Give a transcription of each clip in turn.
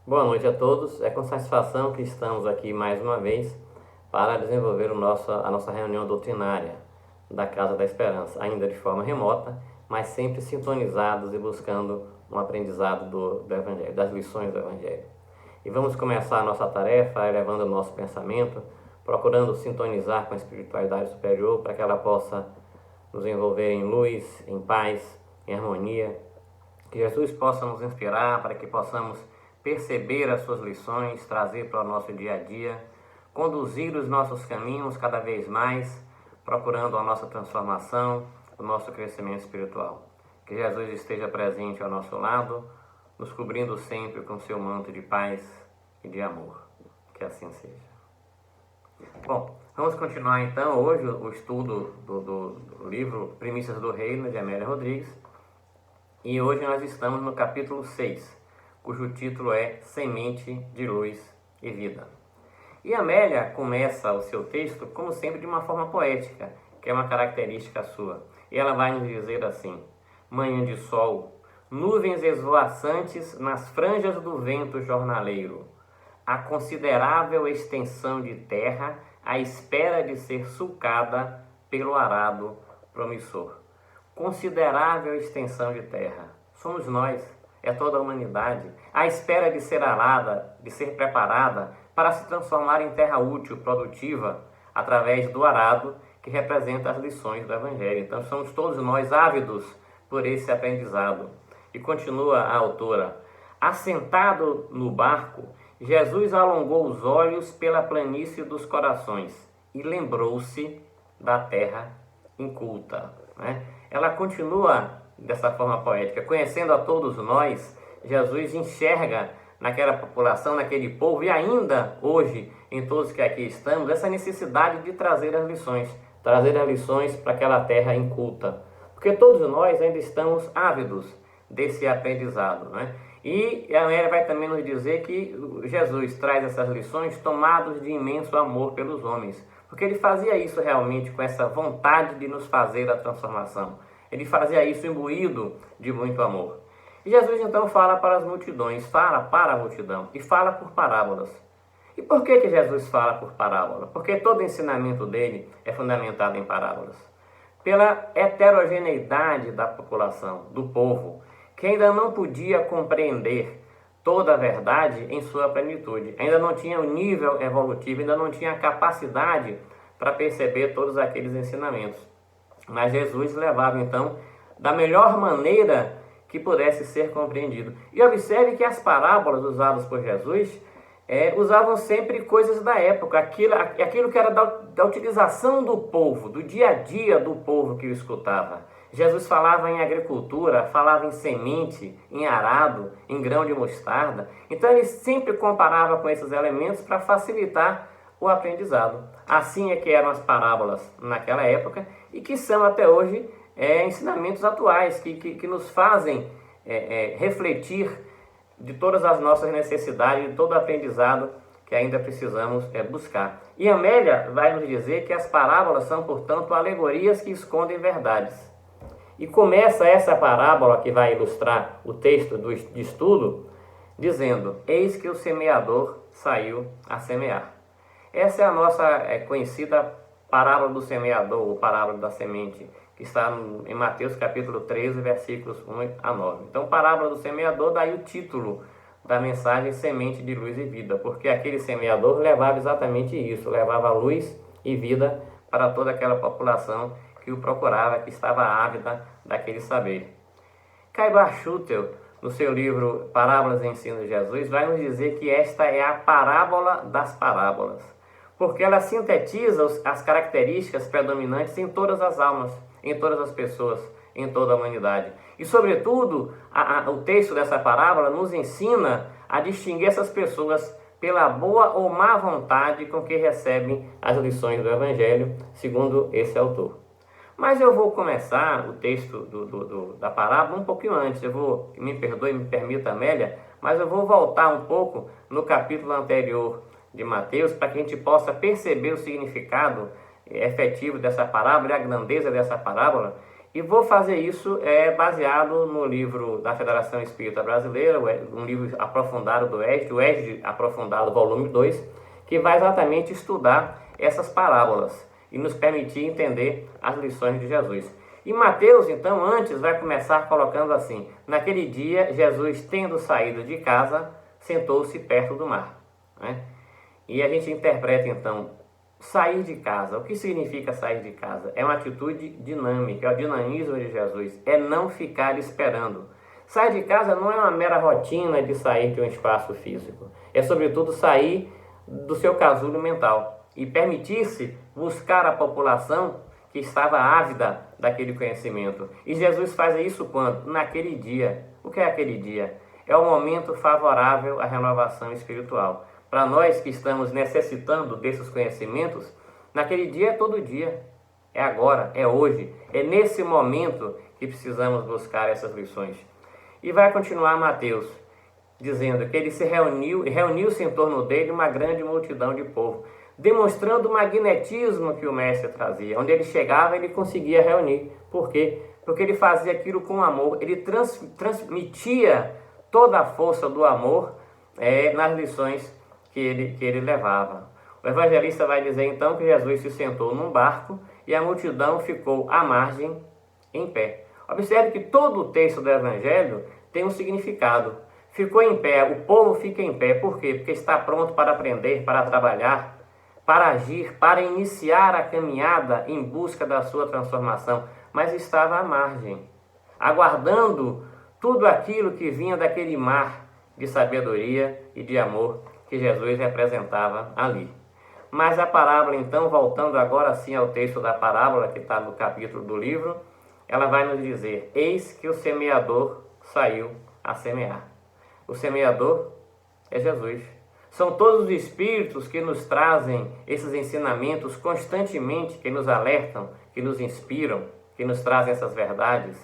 Boa noite a todos. É com satisfação que estamos aqui mais uma vez para desenvolver a nossa reunião doutrinária da Casa da Esperança, ainda de forma remota, mas sempre sintonizados e buscando um aprendizado do Evangelho, das lições do Evangelho. E vamos começar a nossa tarefa elevando o nosso pensamento, procurando sintonizar com a espiritualidade superior para que ela possa nos envolver em luz, em paz, em harmonia. Que Jesus possa nos inspirar para que possamos perceber as suas lições, trazer para o nosso dia a dia, conduzir os nossos caminhos cada vez mais, procurando a nossa transformação, o nosso crescimento espiritual. Que Jesus esteja presente ao nosso lado, nos cobrindo sempre com seu manto de paz e de amor. Que assim seja. Bom, vamos continuar então hoje o estudo do livro Primícias do Reino, de Amélia Rodrigues. E hoje nós estamos no capítulo 6, cujo título é Semente de Luz e Vida. E Amélia começa o seu texto, como sempre, de uma forma poética, que é uma característica sua. E ela vai nos dizer assim: manhã de sol, nuvens esvoaçantes nas franjas do vento jornaleiro, a considerável extensão de terra à espera de ser sulcada pelo arado promissor. Considerável extensão de terra. Somos nós, é toda a humanidade, à espera de ser arada, de ser preparada para se transformar em terra útil, produtiva, através do arado que representa as lições do Evangelho. Então somos todos nós ávidos por esse aprendizado. E continua a autora: assentado no barco, Jesus alongou os olhos pela planície dos corações e lembrou-se da terra inculta, né? Ela continua dessa forma poética: conhecendo a todos nós, Jesus enxerga naquela população, naquele povo, e ainda hoje, em todos que aqui estamos, essa necessidade de trazer as lições para aquela terra inculta. Porque todos nós ainda estamos ávidos desse aprendizado, né? E a Amélia vai também nos dizer que Jesus traz essas lições tomados de imenso amor pelos homens. Porque ele fazia isso realmente com essa vontade de nos fazer a transformação. Ele fazia isso imbuído de muito amor. E Jesus então fala para as multidões, fala para a multidão e fala por parábolas. E por que Jesus fala por parábola? Porque todo o ensinamento dele é fundamentado em parábolas. Pela heterogeneidade da população, do povo, que ainda não podia compreender toda a verdade em sua plenitude. Ainda não tinha o nível evolutivo, ainda não tinha a capacidade para perceber todos aqueles ensinamentos. Mas Jesus levava então da melhor maneira que pudesse ser compreendido. E observe que as parábolas usadas por Jesus usavam sempre coisas da época, aquilo que era da utilização do povo, do dia a dia do povo que o escutava. Jesus falava em agricultura, falava em semente, em arado, em grão de mostarda. Então ele sempre comparava com esses elementos para facilitar o aprendizado. Assim é que eram as parábolas naquela época e que são até hoje ensinamentos atuais que nos fazem refletir de todas as nossas necessidades, de todo o aprendizado que ainda precisamos buscar. E Amélia vai nos dizer que as parábolas são, portanto, alegorias que escondem verdades. E começa essa parábola que vai ilustrar o texto de estudo, dizendo: eis que o semeador saiu a semear. Essa é a nossa conhecida parábola do semeador, ou parábola da semente, que está em Mateus capítulo 13, versículos 1 a 9. Então, parábola do semeador, daí o título da mensagem Semente de Luz e Vida, porque aquele semeador levava exatamente isso, levava luz e vida para toda aquela população que o procurava, que estava ávida daquele saber. Caibar Schutel, no seu livro Parábolas e Ensino de Jesus, vai nos dizer que esta é a parábola das parábolas, porque ela sintetiza as características predominantes em todas as almas, em todas as pessoas, em toda a humanidade. E, sobretudo, o texto dessa parábola nos ensina a distinguir essas pessoas pela boa ou má vontade com que recebem as lições do Evangelho, segundo esse autor. Mas eu vou começar o texto da parábola um pouquinho antes. Me perdoe, me permita, Amélia, mas eu vou voltar um pouco no capítulo anterior de Mateus para que a gente possa perceber o significado efetivo dessa parábola e a grandeza dessa parábola. E vou fazer isso baseado no livro da Federação Espírita Brasileira, um livro aprofundado do ESD, o ESD Aprofundado, volume 2, que vai exatamente estudar essas parábolas e nos permitir entender as lições de Jesus. E Mateus, então, antes vai começar colocando assim: naquele dia, Jesus, tendo saído de casa, sentou-se perto do mar. Né? E a gente interpreta, então, sair de casa. O que significa sair de casa? É uma atitude dinâmica, é o dinamismo de Jesus, é não ficar esperando. Sair de casa não é uma mera rotina de sair de um espaço físico, é sobretudo sair do seu casulo mental e permitir-se buscar a população que estava ávida daquele conhecimento. E Jesus faz isso quando? Naquele dia. O que é aquele dia? É o momento favorável à renovação espiritual. Para nós que estamos necessitando desses conhecimentos, naquele dia é todo dia, é agora, é hoje, é nesse momento que precisamos buscar essas lições. E vai continuar Mateus, dizendo que ele se reuniu-se em torno dele uma grande multidão de povo, demonstrando o magnetismo que o mestre trazia. Onde ele chegava, ele conseguia reunir. Por quê? Porque ele fazia aquilo com amor, ele transmitia toda a força do amor nas lições que ele levava. O evangelista vai dizer então que Jesus se sentou num barco e a multidão ficou à margem em pé. Observe que todo o texto do evangelho tem um significado. Ficou em pé, o povo fica em pé. Por quê? Porque está pronto para aprender, para trabalhar, para agir, para iniciar a caminhada em busca da sua transformação. Mas estava à margem, aguardando tudo aquilo que vinha daquele mar de sabedoria e de amor que Jesus representava ali. Mas a parábola, então, voltando agora sim ao texto da parábola que está no capítulo do livro, ela vai nos dizer: eis que o semeador saiu a semear. O semeador é Jesus. São todos os espíritos que nos trazem esses ensinamentos constantemente, que nos alertam, que nos inspiram, que nos trazem essas verdades.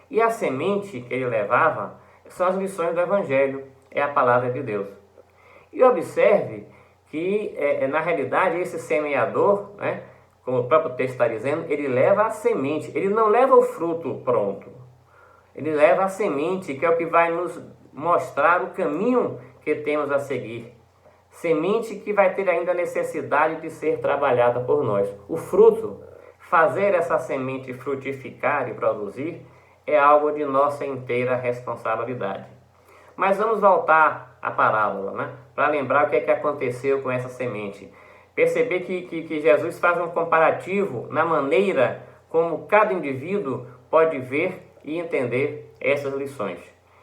E a semente que ele levava são as lições do Evangelho, é a palavra de Deus. E observe que, na realidade, esse semeador, né, como o próprio texto está dizendo, ele leva a semente, ele não leva o fruto pronto. Ele leva a semente, que é o que vai nos mostrar o caminho que temos a seguir. Semente que vai ter ainda necessidade de ser trabalhada por nós. O fruto, fazer essa semente frutificar e produzir, é algo de nossa inteira responsabilidade. Mas vamos voltar à parábola, né? Para lembrar o que aconteceu com essa semente. Perceber que Jesus faz um comparativo na maneira como cada indivíduo pode ver e entender essas lições.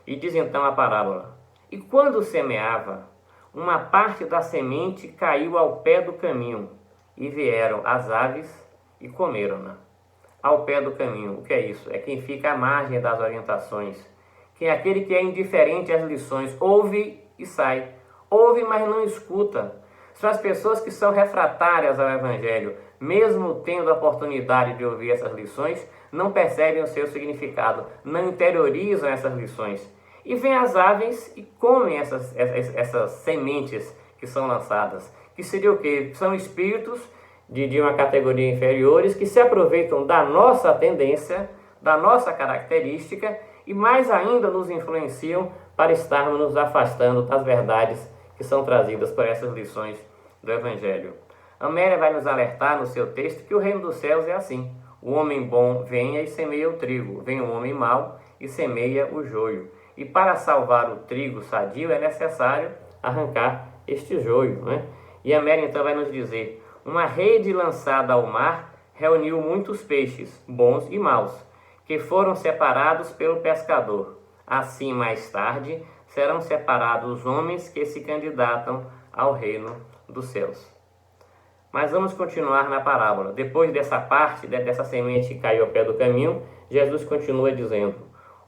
E diz então a parábola: e quando semeava, uma parte da semente caiu ao pé do caminho, e vieram as aves e comeram-na. Ao pé do caminho, o que é isso? É quem fica à margem das orientações. Quem é aquele que é indiferente às lições, ouve e sai. Ouve, mas não escuta. São as pessoas que são refratárias ao Evangelho, mesmo tendo a oportunidade de ouvir essas lições, não percebem o seu significado, não interiorizam essas lições. E vêm as aves e comem essas sementes que são lançadas. Que seria o quê? São espíritos de uma categoria inferiores que se aproveitam da nossa tendência, da nossa característica e mais ainda nos influenciam para estarmos nos afastando das verdades que são trazidas por essas lições do Evangelho. Amélia vai nos alertar no seu texto que o reino dos céus é assim: o homem bom venha e semeia o trigo, vem o homem mau e semeia o joio. E para salvar o trigo sadio é necessário arrancar este joio, né? E Amélia então vai nos dizer: uma rede lançada ao mar reuniu muitos peixes, bons e maus, que foram separados pelo pescador. Assim, mais tarde, serão separados os homens que se candidatam ao reino dos céus. Mas vamos continuar na parábola. Depois dessa parte, dessa semente que caiu ao pé do caminho, Jesus continua dizendo: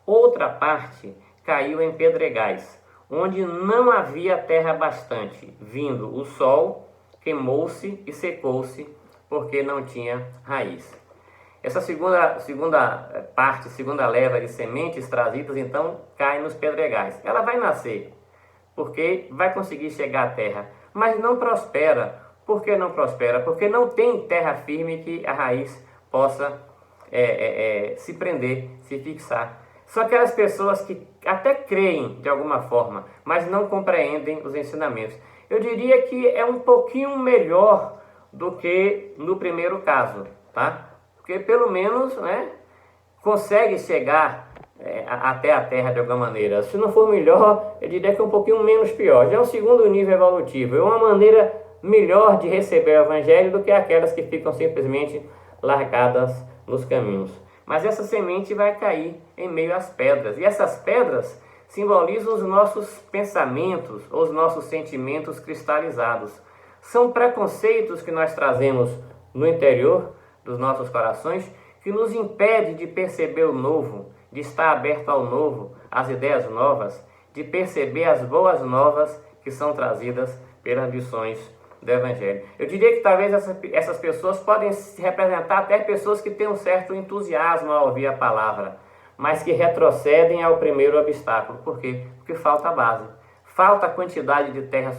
outra parte caiu em pedregais, onde não havia terra bastante. Vindo o sol, queimou-se e secou-se, porque não tinha raiz. Essa segunda parte, segunda leva de sementes trazidas, então, cai nos pedregais. Ela vai nascer, porque vai conseguir chegar à terra, mas não prospera. Por que não prospera? Porque não tem terra firme que a raiz possa se prender, se fixar. São aquelas pessoas que até creem de alguma forma, mas não compreendem os ensinamentos. Eu diria que é um pouquinho melhor do que no primeiro caso, tá? Porque pelo menos, né, consegue chegar até a Terra de alguma maneira. Se não for melhor, eu diria que é um pouquinho menos pior. Já é um segundo nível evolutivo. É uma maneira melhor de receber o Evangelho do que aquelas que ficam simplesmente largadas nos caminhos. Mas essa semente vai cair em meio às pedras. E essas pedras simbolizam os nossos pensamentos, ou os nossos sentimentos cristalizados. São preconceitos que nós trazemos no interior dos nossos corações que nos impede de perceber o novo, de estar aberto ao novo, às ideias novas, de perceber as boas novas que são trazidas pelas lições do Evangelho. Eu diria que talvez essas pessoas podem se representar até pessoas que têm um certo entusiasmo ao ouvir a palavra, mas que retrocedem ao primeiro obstáculo. Por quê? Porque falta a base. Falta a quantidade de terra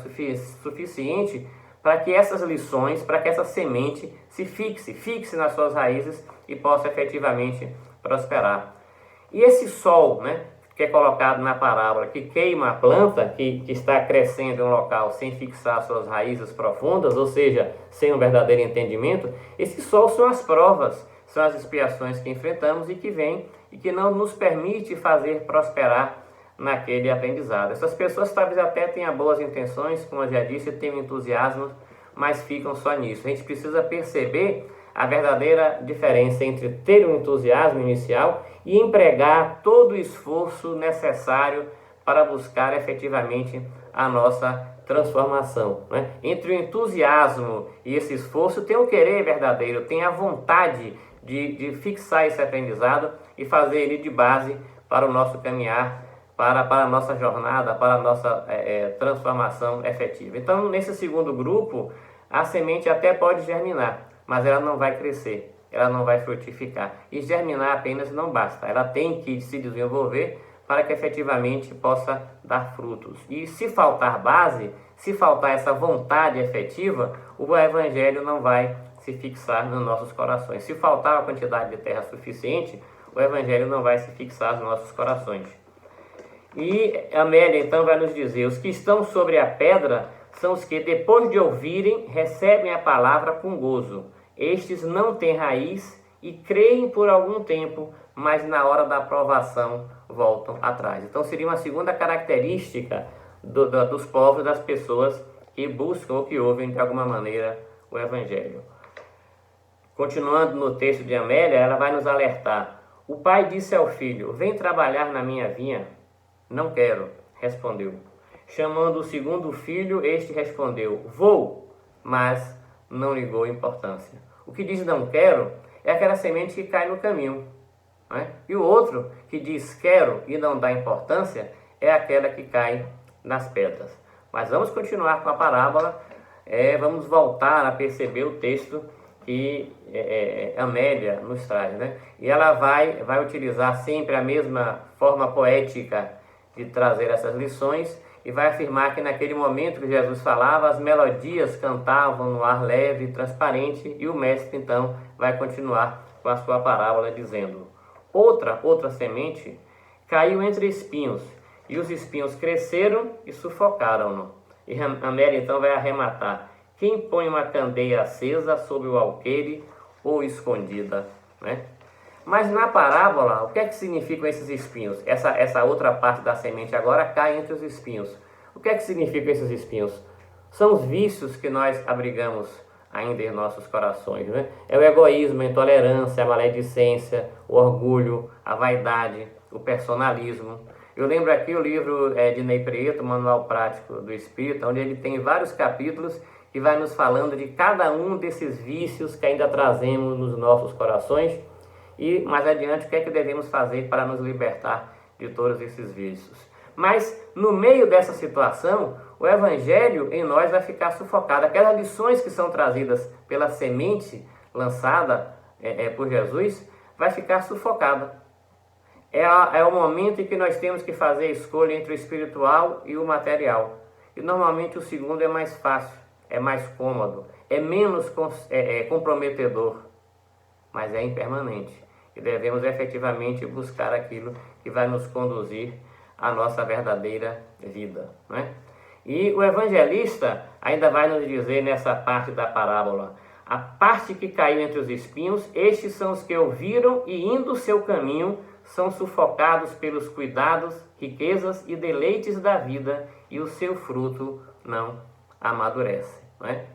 suficiente para que essas lições, para que essa semente se fixe nas suas raízes e possa efetivamente prosperar. E esse sol, né, que é colocado na parábola, que queima a planta, que está crescendo em um local sem fixar suas raízes profundas, ou seja, sem um verdadeiro entendimento, esse sol são as provas, são as expiações que enfrentamos e que vêm e que não nos permite fazer prosperar naquele aprendizado. Essas pessoas talvez até tenham boas intenções, como eu já disse, tenham entusiasmo, mas ficam só nisso. A gente precisa perceber a verdadeira diferença entre ter um entusiasmo inicial e empregar todo o esforço necessário para buscar efetivamente a nossa transformação, né? Entre o entusiasmo e esse esforço tem o querer verdadeiro, tem a vontade de fixar esse aprendizado e fazer ele de base para o nosso caminhar, para a nossa jornada, para a nossa transformação efetiva. Então, nesse segundo grupo, a semente até pode germinar, mas ela não vai crescer, ela não vai frutificar. E germinar apenas não basta, ela tem que se desenvolver para que efetivamente possa dar frutos. E se faltar base, se faltar essa vontade efetiva, o Evangelho não vai se fixar nos nossos corações. Se faltar a quantidade de terra suficiente, o Evangelho não vai se fixar nos nossos corações. E Amélia então vai nos dizer: os que estão sobre a pedra são os que, depois de ouvirem, recebem a palavra com gozo. Estes não têm raiz e creem por algum tempo, mas na hora da aprovação voltam atrás. Então seria uma segunda característica dos povos, das pessoas que buscam ou que ouvem de alguma maneira o Evangelho. Continuando no texto de Amélia, ela vai nos alertar: o pai disse ao filho: vem trabalhar na minha vinha. Não quero, respondeu. Chamando o segundo filho, este respondeu: vou, mas não ligou importância. O que diz não quero é aquela semente que cai no caminho, né? E o outro que diz quero e não dá importância é aquela que cai nas pedras. Mas vamos continuar com a parábola, vamos voltar a perceber o texto que Amélia nos traz, né? E ela vai utilizar sempre a mesma forma poética de trazer essas lições e vai afirmar que naquele momento que Jesus falava, as melodias cantavam no ar leve e transparente, e o mestre então vai continuar com a sua parábola dizendo: outra semente caiu entre espinhos, e os espinhos cresceram e sufocaram-no. E Amélia então vai arrematar: quem põe uma candeia acesa sob o alqueire ou escondida, né? Mas na parábola, o que é que significam esses espinhos? Essa outra parte da semente agora cai entre os espinhos. O que é que significam esses espinhos? São os vícios que nós abrigamos ainda em nossos corações, né? É o egoísmo, a intolerância, a maledicência, o orgulho, a vaidade, o personalismo. Eu lembro aqui o livro de Ney Prieto, Manual Prático do Espírito, onde ele tem vários capítulos que vai nos falando de cada um desses vícios que ainda trazemos nos nossos corações. E mais adiante, o que é que devemos fazer para nos libertar de todos esses vícios? Mas no meio dessa situação, o Evangelho em nós vai ficar sufocado. Aquelas lições que são trazidas pela semente lançada por Jesus vai ficar sufocada. É o momento em que nós temos que fazer a escolha entre o espiritual e o material. E normalmente o segundo é mais fácil, é mais cômodo, é menos comprometedor, mas é impermanente. e devemos efetivamente buscar aquilo que vai nos conduzir à nossa verdadeira vida, não é? E o evangelista ainda vai nos dizer nessa parte da parábola: a parte que caiu entre os espinhos, estes são os que ouviram e, indo o seu caminho, são sufocados pelos cuidados, riquezas e deleites da vida, e o seu fruto não amadurece, não é?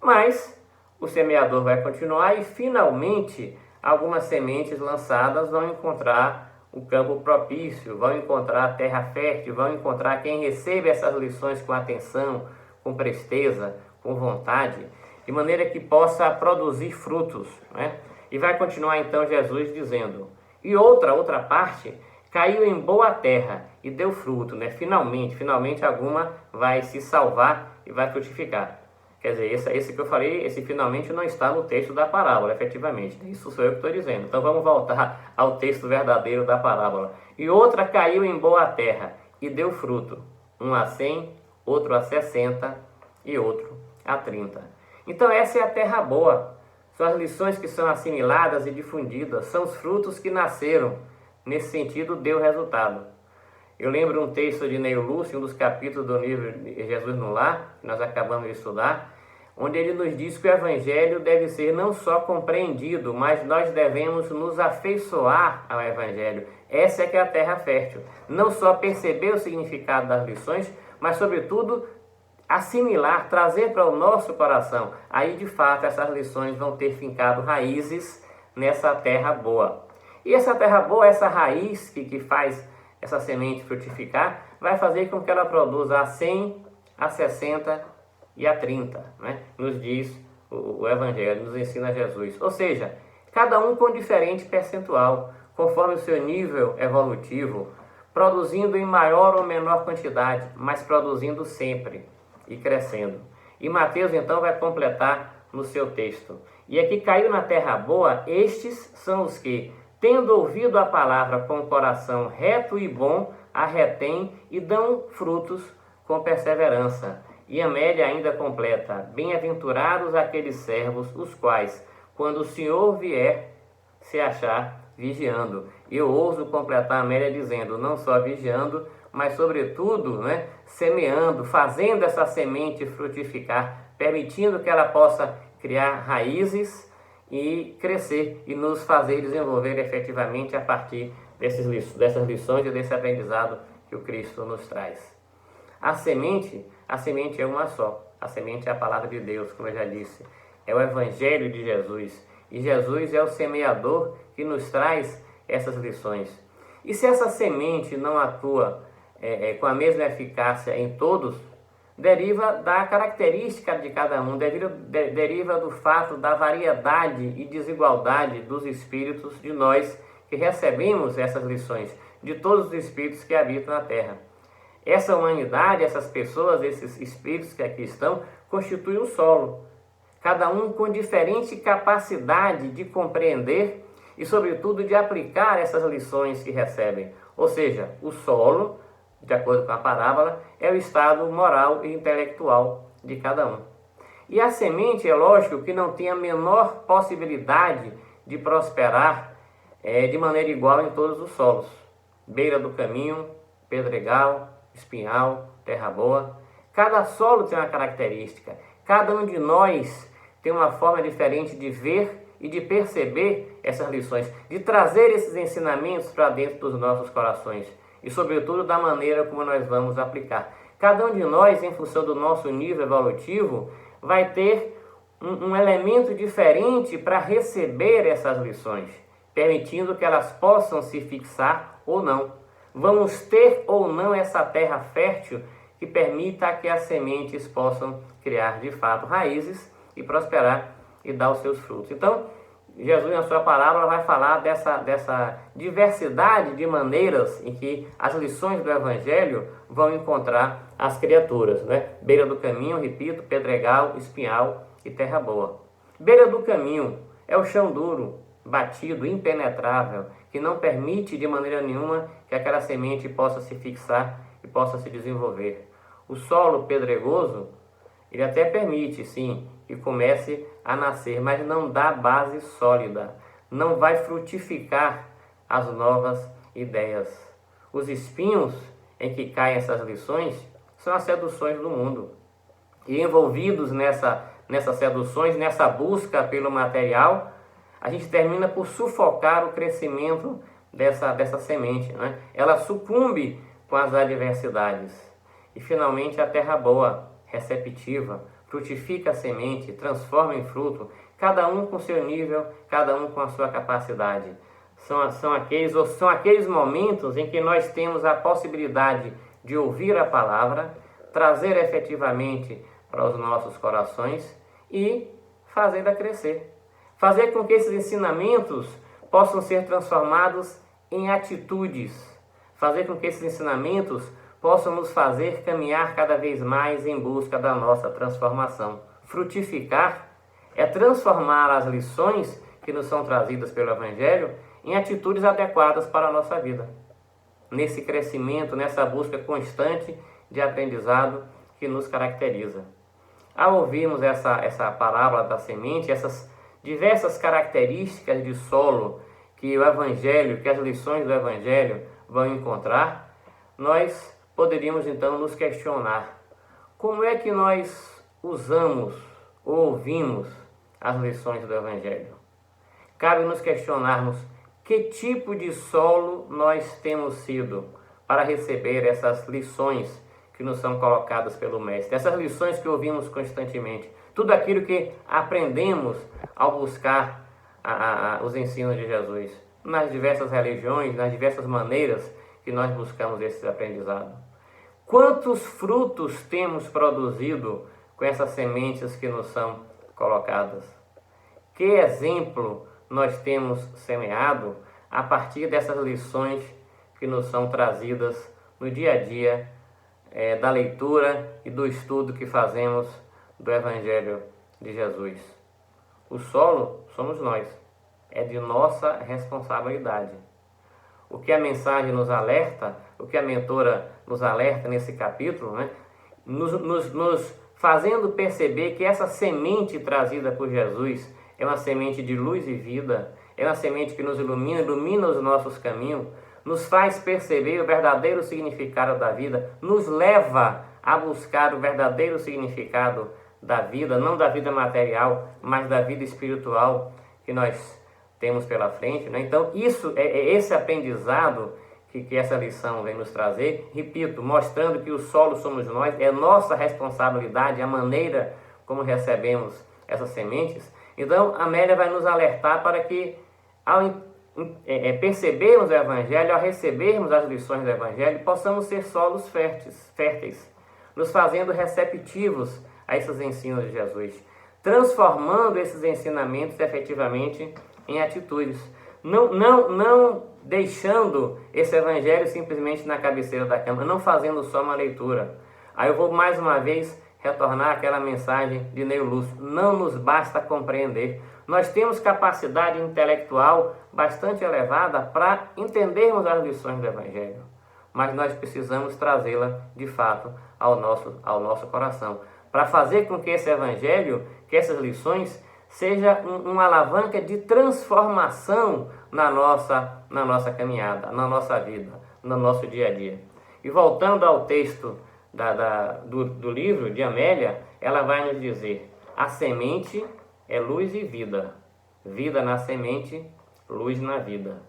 Mas o semeador vai continuar e, finalmente, algumas sementes lançadas vão encontrar o campo propício, vão encontrar a terra fértil, vão encontrar quem recebe essas lições com atenção, com presteza, com vontade, de maneira que possa produzir frutos, né? E vai continuar então Jesus dizendo: e outra parte caiu em boa terra e deu fruto, né? Finalmente alguma vai se salvar e vai frutificar. Quer dizer, esse que eu falei, esse finalmente não está no texto da parábola, efetivamente. Isso sou eu que estou dizendo. Então vamos voltar ao texto verdadeiro da parábola. E outra caiu em boa terra e deu fruto. Um a 100, outro a 60 e outro a 30. Então essa é a terra boa. São as lições que são assimiladas e difundidas. São os frutos que nasceram. Nesse sentido, deu resultado. Eu lembro um texto de Neil Lúcio, um dos capítulos do livro Jesus no Lar, que nós acabamos de estudar, onde ele nos diz que o Evangelho deve ser não só compreendido, mas nós devemos nos afeiçoar ao Evangelho. Essa é que é a terra fértil. Não só perceber o significado das lições, mas, sobretudo, assimilar, trazer para o nosso coração. Aí, de fato, essas lições vão ter fincado raízes nessa terra boa. E essa terra boa, essa raiz que faz essa semente frutificar, vai fazer com que ela produza a 100, a 60 e a 30, né? Nos diz o Evangelho, nos ensina Jesus. Ou seja, cada um com diferente percentual, conforme o seu nível evolutivo, produzindo em maior ou menor quantidade, mas produzindo sempre e crescendo. E Mateus então vai completar no seu texto: e aqui caiu na terra boa, estes são os que, tendo ouvido a palavra com o coração reto e bom, a retém e dão frutos com perseverança. E Amélia ainda completa: bem-aventurados aqueles servos, os quais, quando o Senhor vier, se achar vigiando. E eu ouso completar Amélia dizendo: não só vigiando, mas sobretudo, né, semeando, fazendo essa semente frutificar, permitindo que ela possa criar raízes e crescer e nos fazer desenvolver efetivamente a partir dessas lições e desse aprendizado que o Cristo nos traz. A semente é uma só. A semente é a palavra de Deus, como eu já disse. É o Evangelho de Jesus. E Jesus é o semeador que nos traz essas lições. E se essa semente não atua com a mesma eficácia em todos, deriva da característica de cada um, deriva do fato da variedade e desigualdade dos espíritos de nós que recebemos essas lições, de todos os espíritos que habitam na Terra. Essa humanidade, essas pessoas, esses espíritos que aqui estão, constituem um solo, cada um com diferente capacidade de compreender e, sobretudo, de aplicar essas lições que recebem. Ou seja, o solo, de acordo com a parábola, é o estado moral e intelectual de cada um. E a semente, é lógico que não tem a menor possibilidade de prosperar de maneira igual em todos os solos. Beira do caminho, pedregal, espinhal, terra boa. Cada solo tem uma característica. Cada um de nós tem uma forma diferente de ver e de perceber essas lições, de trazer esses ensinamentos para dentro dos nossos corações. E, sobretudo, da maneira como nós vamos aplicar. Cada um de nós, em função do nosso nível evolutivo, vai ter um elemento diferente para receber essas lições, permitindo que elas possam se fixar ou não. Vamos ter ou não essa terra fértil que permita que as sementes possam criar, de fato, raízes e prosperar e dar os seus frutos. Então, Jesus, na sua parábola, vai falar dessa diversidade de maneiras em que as lições do Evangelho vão encontrar as criaturas, né? Beira do caminho, repito, pedregal, espinhal e terra boa. Beira do caminho é o chão duro, batido, impenetrável, que não permite de maneira nenhuma que aquela semente possa se fixar e possa se desenvolver. O solo pedregoso, ele até permite, sim, que comece a nascer, mas não dá base sólida, não vai frutificar as novas ideias. Os espinhos em que caem essas lições são as seduções do mundo. E envolvidos nessas seduções, nessa busca pelo material, a gente termina por sufocar o crescimento dessa semente, né? Ela sucumbe com as adversidades. E finalmente a terra boa, receptiva, frutifica a semente, transforma em fruto, cada um com seu nível, cada um com a sua capacidade. São aqueles momentos em que nós temos a possibilidade de ouvir a palavra, trazer efetivamente para os nossos corações e fazê-la crescer. Fazer com que esses ensinamentos possam ser transformados em atitudes. Fazer com que esses ensinamentos possam nos fazer caminhar cada vez mais em busca da nossa transformação. Frutificar é transformar as lições que nos são trazidas pelo Evangelho em atitudes adequadas para a nossa vida. Nesse crescimento, nessa busca constante de aprendizado que nos caracteriza. Ao ouvirmos essa parábola da semente, essas diversas características de solo que o Evangelho, que as lições do Evangelho vão encontrar, nós poderíamos então nos questionar: como é que nós usamos ou ouvimos as lições do Evangelho? Cabe nos questionarmos que tipo de solo nós temos sido para receber essas lições que nos são colocadas pelo Mestre, essas lições que ouvimos constantemente, tudo aquilo que aprendemos ao buscar os ensinos de Jesus, nas diversas religiões, nas diversas maneiras que nós buscamos esse aprendizado. Quantos frutos temos produzido com essas sementes que nos são colocadas? Que exemplo nós temos semeado a partir dessas lições que nos são trazidas no dia a dia, da leitura e do estudo que fazemos do Evangelho de Jesus? O solo somos nós, é de nossa responsabilidade. O que a mensagem nos alerta, o que a mentora nos alerta nesse capítulo, né, nos fazendo perceber que essa semente trazida por Jesus é uma semente de luz e vida, é uma semente que nos ilumina os nossos caminhos, nos faz perceber o verdadeiro significado da vida, nos leva a buscar o verdadeiro significado da vida, não da vida material, mas da vida espiritual que nós temos pela frente, né? Então, isso é esse aprendizado que essa lição vem nos trazer, repito, mostrando que o solo somos nós, é nossa responsabilidade a maneira como recebemos essas sementes. Então, a Amélia vai nos alertar para que, ao percebermos o Evangelho, ao recebermos as lições do Evangelho, possamos ser solos férteis, nos fazendo receptivos a esses ensinos de Jesus, transformando esses ensinamentos efetivamente em atitudes, não deixando esse Evangelho simplesmente na cabeceira da cama, não fazendo só uma leitura. Aí eu vou mais uma vez retornar àquela mensagem de Neo Lúcio: não nos basta compreender. Nós temos capacidade intelectual bastante elevada para entendermos as lições do Evangelho, mas nós precisamos trazê-la de fato ao nosso coração, para fazer com que esse Evangelho, que essas lições, seja uma alavanca de transformação na nossa caminhada, na nossa vida, no nosso dia a dia. E voltando ao texto do livro de Amélia, ela vai nos dizer: a semente é luz e vida, vida na semente, luz na vida.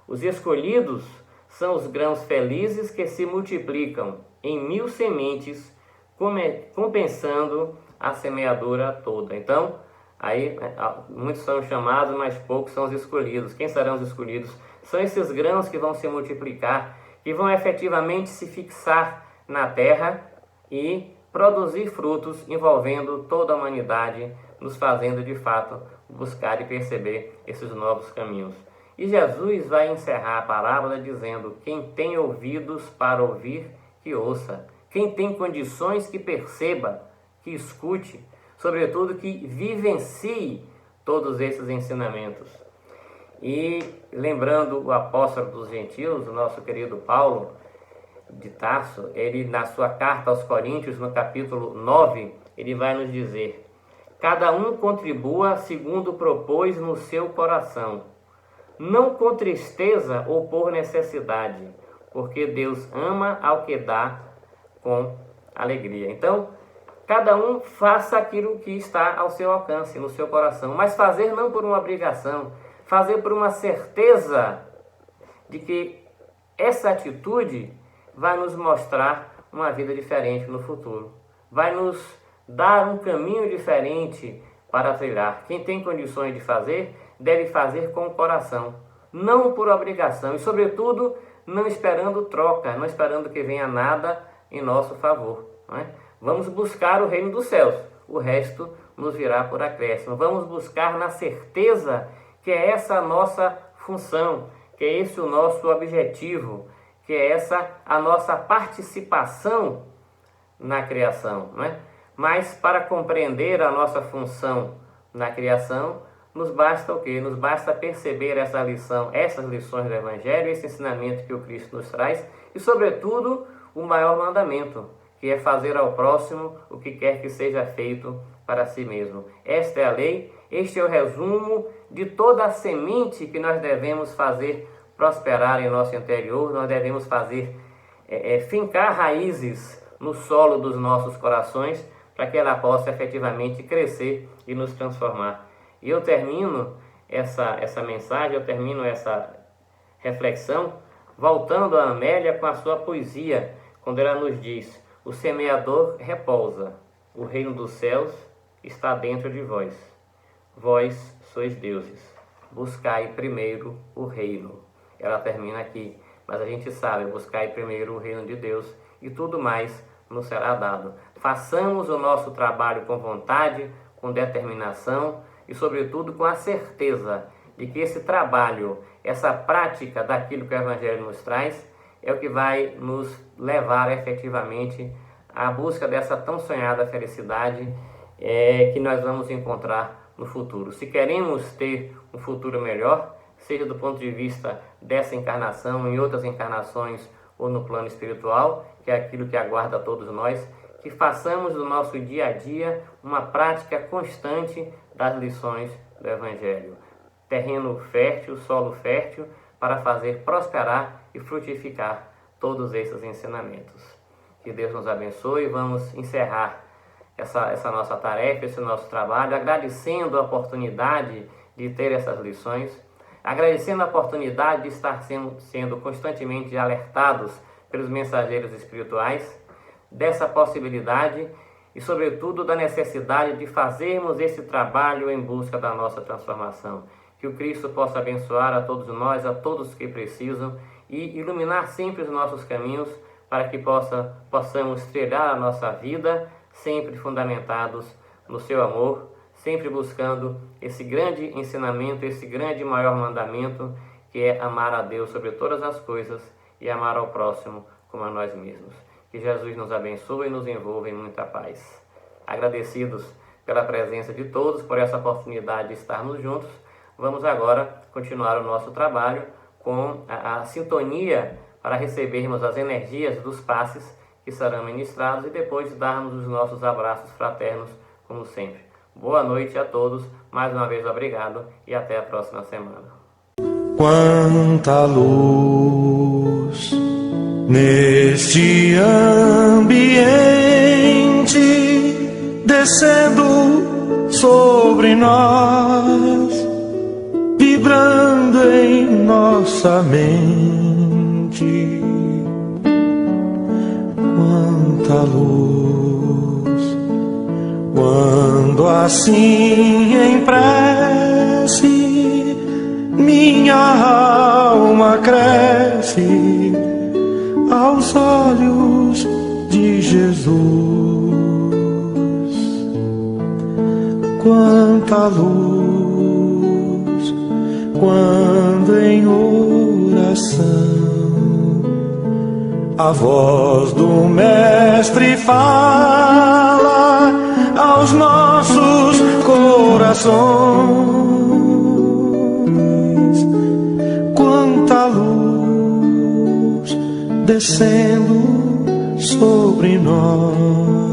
Os escolhidos são os grãos felizes que se multiplicam em 1000 sementes, compensando a semeadura toda. Então, aí muitos são chamados, mas poucos são os escolhidos. Quem serão os escolhidos? São esses grãos que vão se multiplicar, que vão efetivamente se fixar na terra e produzir frutos envolvendo toda a humanidade, nos fazendo de fato buscar e perceber esses novos caminhos. E Jesus vai encerrar a parábola dizendo: quem tem ouvidos para ouvir, que ouça. Quem tem condições, que perceba, que escute, sobretudo que vivencie todos esses ensinamentos. E lembrando o apóstolo dos gentios, o nosso querido Paulo de Tarso, ele na sua carta aos Coríntios, no capítulo 9, ele vai nos dizer: cada um contribua segundo propôs no seu coração, não com tristeza ou por necessidade, porque Deus ama ao que dá com alegria. Então, cada um faça aquilo que está ao seu alcance, no seu coração, mas fazer não por uma obrigação, fazer por uma certeza de que essa atitude vai nos mostrar uma vida diferente no futuro, vai nos dar um caminho diferente para trilhar. Quem tem condições de fazer, deve fazer com o coração, não por obrigação e, sobretudo, não esperando troca, não esperando que venha nada em nosso favor, não é? Vamos buscar o reino dos céus, o resto nos virá por acréscimo. Vamos buscar na certeza que é essa a nossa função, que é esse o nosso objetivo, que é essa a nossa participação na criação, não é? Mas para compreender a nossa função na criação, nos basta o quê? Nos basta perceber essa lição, essas lições do Evangelho, esse ensinamento que o Cristo nos traz e, sobretudo, o maior mandamento, que é fazer ao próximo o que quer que seja feito para si mesmo. Esta é a lei, este é o resumo de toda a semente que nós devemos fazer prosperar em nosso interior, nós devemos fazer fincar raízes no solo dos nossos corações, para que ela possa efetivamente crescer e nos transformar. E eu termino essa mensagem, eu termino essa reflexão, voltando a Amélia com a sua poesia, quando ela nos diz: o semeador repousa, o reino dos céus está dentro de vós. Vós sois deuses, buscai primeiro o reino. Ela termina aqui, mas a gente sabe, buscai primeiro o reino de Deus e tudo mais nos será dado. Façamos o nosso trabalho com vontade, com determinação e, sobretudo, com a certeza de que esse trabalho, essa prática daquilo que o Evangelho nos traz, é o que vai nos levar efetivamente à busca dessa tão sonhada felicidade que nós vamos encontrar no futuro. Se queremos ter um futuro melhor, seja do ponto de vista dessa encarnação, em outras encarnações ou no plano espiritual, que é aquilo que aguarda a todos nós, que façamos do nosso dia a dia uma prática constante das lições do Evangelho. Terreno fértil, solo fértil, para fazer prosperar e frutificar todos esses ensinamentos. Que Deus nos abençoe. Vamos encerrar essa nossa tarefa, esse nosso trabalho, agradecendo a oportunidade de ter essas lições, agradecendo a oportunidade de estar sendo constantemente alertados pelos mensageiros espirituais dessa possibilidade e, sobretudo, da necessidade de fazermos esse trabalho em busca da nossa transformação. Que o Cristo possa abençoar a todos nós, a todos que precisam e iluminar sempre os nossos caminhos para que possamos trilhar a nossa vida sempre fundamentados no seu amor, sempre buscando esse grande ensinamento, esse grande maior mandamento, que é amar a Deus sobre todas as coisas e amar ao próximo como a nós mesmos. Que Jesus nos abençoe e nos envolva em muita paz. Agradecidos pela presença de todos, por essa oportunidade de estarmos juntos, vamos agora continuar o nosso trabalho com a sintonia para recebermos as energias dos passes que serão ministrados e depois darmos os nossos abraços fraternos, como sempre. Boa noite a todos, mais uma vez obrigado e até a próxima semana. Quanta luz neste ambiente descendo sobre nós, vibrando em nossa mente. Quanta luz, quando assim em prece minha alma cresce aos olhos de Jesus. Quanta luz, quando em oração a voz do Mestre fala aos nossos corações. Quanta luz descendo sobre nós.